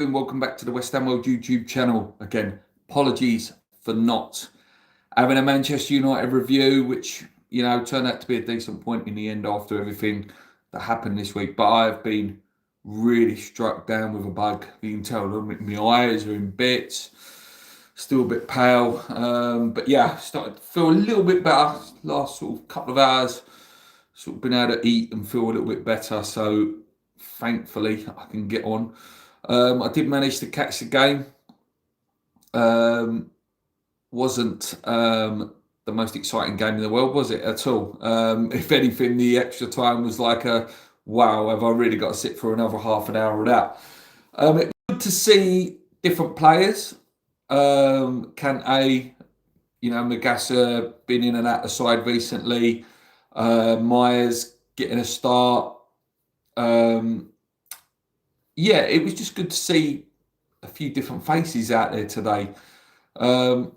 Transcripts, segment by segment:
and welcome back to the West Ham World YouTube channel. Again, apologies for not having a Manchester United review, which, turned out to be a decent point in the end after everything that happened this week. But I've been really struck down with a bug. You can tell my eyes are in bits, still a bit pale. But yeah, started to feel a little bit better last sort of couple of hours. Sort of been able to eat and feel a little bit better. So thankfully I can get on. I did manage to catch the game. Wasn't the most exciting game in the world, was it at all? If anything, the extra time was like wow, have I really got to sit for another half an hour of that? It's good to see different players. Kante, Magassa been in and out the side recently. Myers getting a start. Yeah, it was just good to see a few different faces out there today. We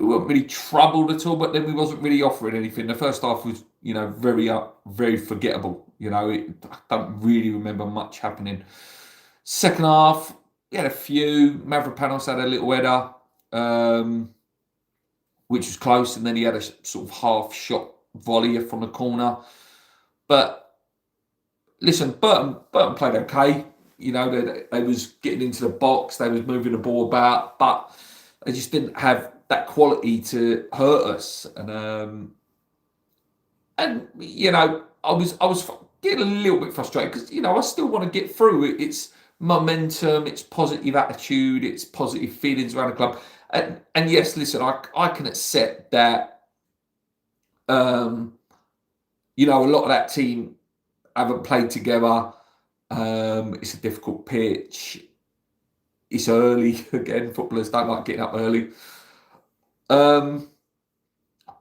weren't really troubled at all, but then we wasn't really offering anything. The first half was, very forgettable. I don't really remember much happening. Second half, we had a few. Mavropanos had a little header, which was close, and then he had a sort of half-shot volley from the corner. But listen, Burton played okay. They was getting into the box, they was moving the ball about, but they just didn't have that quality to hurt us. And I was getting a little bit frustrated because I still want to get through it. It's momentum, it's positive attitude, it's positive feelings around the club. And yes, listen, I can accept that. A lot of that team haven't played together. It's a difficult pitch. It's early again. Footballers don't like getting up early. But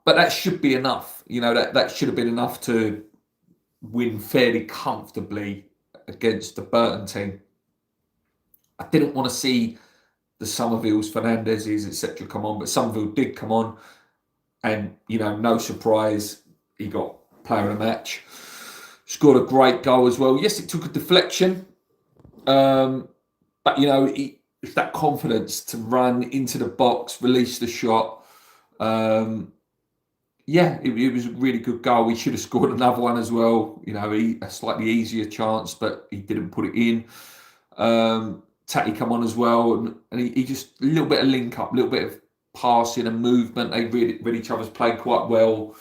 that should be enough. That should have been enough to win fairly comfortably against the Burton team. I didn't want to see the Somervilles, Fernandez's, etc. come on, but Somerville did come on, and no surprise, he got player of the match. Scored a great goal as well. Yes, it took a deflection, but it's that confidence to run into the box, release the shot. It was a really good goal. He should have scored another one as well. A slightly easier chance, but he didn't put it in. Tatty come on as well, and he just a little bit of link up, a little bit of passing and movement. They read each other's play quite well.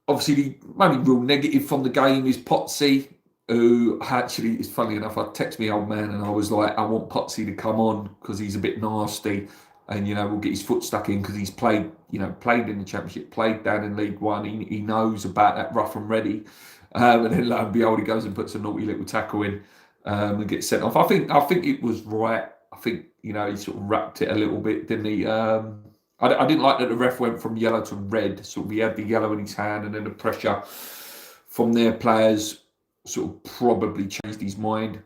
Obviously, the only real negative from the game is Potsy, who actually is funny enough. I texted my old man and I was like, I want Potsy to come on because he's a bit nasty, and we'll get his foot stuck in because he's played in the Championship, played down in League One. He knows about that rough and ready, and then lo and behold, he goes and puts a naughty little tackle in and gets sent off. I think it was right. I think he sort of wrapped it a little bit, didn't he? I didn't like that the ref went from yellow to red. So he had the yellow in his hand, and then the pressure from their players sort of probably changed his mind.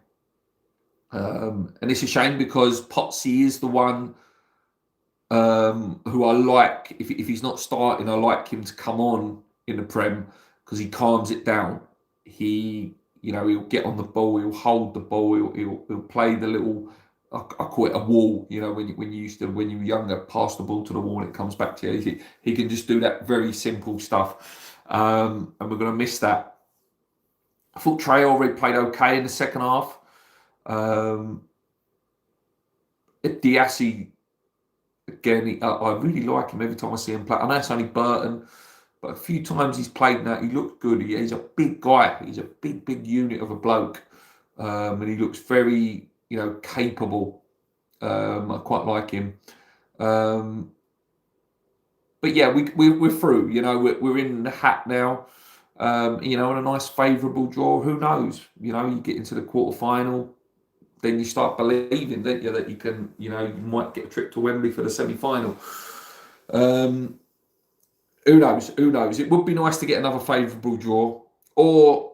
And it's a shame because Potsy is the one who I like. If he's not starting, I like him to come on in the Prem because he calms it down. He'll get on the ball, he'll hold the ball, he'll play the little, I call it a wall. When you were younger, pass the ball to the wall and it comes back to you. He can just do that very simple stuff, and we're going to miss that. I thought Traore played okay in the second half. Diassi, again, I really like him every time I see him play. I know it's only Burton, but a few times he's played now, he looked good. He's a big guy. He's a big unit of a bloke, and he looks very capable. I quite like him. But yeah, we're through. We're in the hat now. In a nice favourable draw. Who knows? You get into the quarter-final, then you start believing, don't you, that you can, you might get a trip to Wembley for the semi-final. Who knows? It would be nice to get another favourable draw, or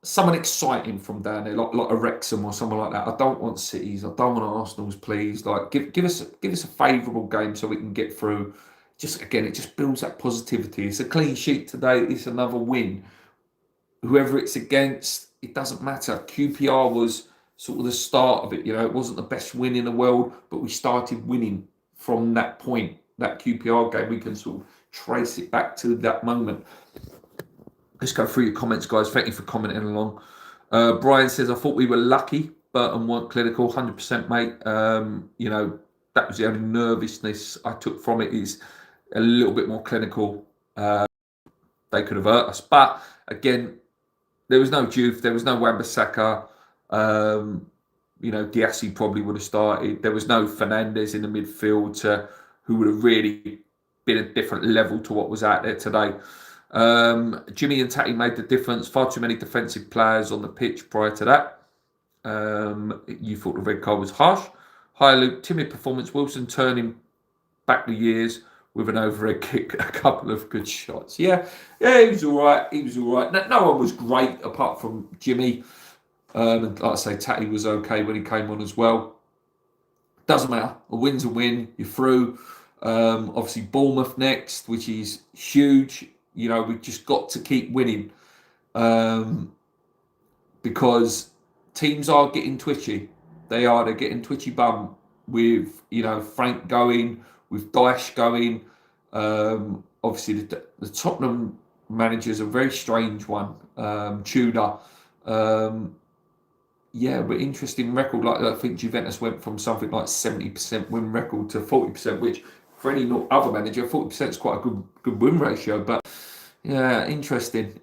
someone exciting from down there, like a Wrexham or someone like that. I don't want Cities. I don't want Arsenal's, please. Like, give us a favourable game so we can get through. It just builds that positivity. It's a clean sheet today. It's another win. Whoever it's against, it doesn't matter. QPR was sort of the start of it. You know, it wasn't the best win in the world, but we started winning from that point. That QPR game, we can sort of trace it back to that moment. Let's go through your comments, guys. Thank you for commenting along. Brian says, I thought we were lucky, Burton weren't clinical. 100%, mate. You know, that was the only nervousness I took from it, is a little bit more clinical. They could have hurt us. But again, there was no Juve, there was no Wan-Bissaka. You know, Diassi probably would have started. There was no Fernandes in the midfield who would have really been a different level to what was out there today. Jimmy and Tatty made the difference. Far too many defensive players on the pitch prior to that. You thought the red card was harsh. Hi, Luke. Timid performance. Wilson turning back the years with an overhead kick, a couple of good shots. Yeah, he was all right. No one was great apart from Jimmy. And like I say, Tatty was okay when he came on as well. Doesn't matter. A win's a win. You're through. Obviously, Bournemouth next, which is huge. You know, we've just got to keep winning, because teams are getting twitchy. They're getting twitchy bum with, you know, Frank going, with Daesh going. Obviously, the Tottenham manager's a very strange one. Tudor. Yeah, but interesting record. Like, I think Juventus went from something like 70% win record to 40%, which for any other manager, 40% is quite a good win ratio. But yeah, interesting.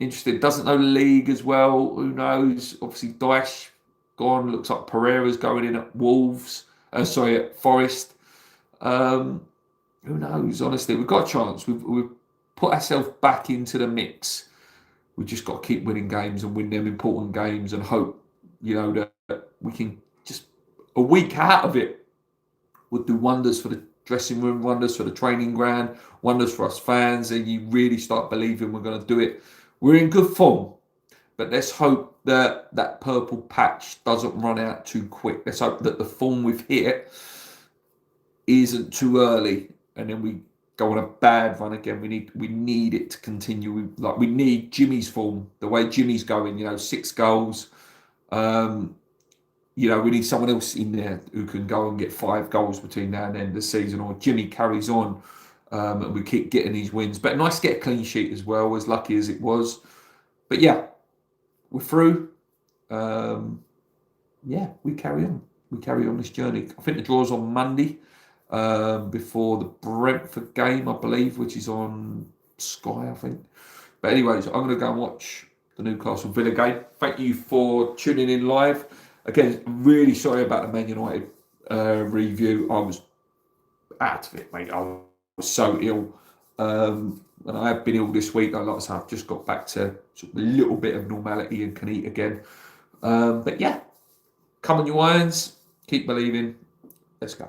Doesn't know the league as well. Who knows? Obviously, Daesh gone. Looks like Pereira's going in at Wolves. At Forest. Who knows? Honestly, we've got a chance. We've put ourselves back into the mix. We've just got to keep winning games and win them important games and hope, you know, that we can just, a week out of it would do wonders for the dressing room, wonders for the training ground, wonders for us fans, and you really start believing we're going to do it. We're in good form, but let's hope that that purple patch doesn't run out too quick. Let's hope that the form we've hit isn't too early, and then we go on a bad run again. We need it to continue. We need Jimmy's form, the way Jimmy's going. You know, 6 goals. You know, we need someone else in there who can go and get 5 goals between now and the end of the season, or Jimmy carries on, and we keep getting these wins. But nice to get a clean sheet as well, as lucky as it was. But yeah, we're through. Yeah, we carry on. We carry on this journey. I think the draw's on Monday, before the Brentford game, I believe, which is on Sky, I think. But anyways, I'm going to go and watch the Newcastle Villa game. Thank you for tuning in live. Again, really sorry about the Man United review. I was out of it, mate. I was so ill. And I have been ill this week. Like I said, I've just got back to sort of a little bit of normality and can eat again. But yeah, come on, you irons. Keep believing. Let's go.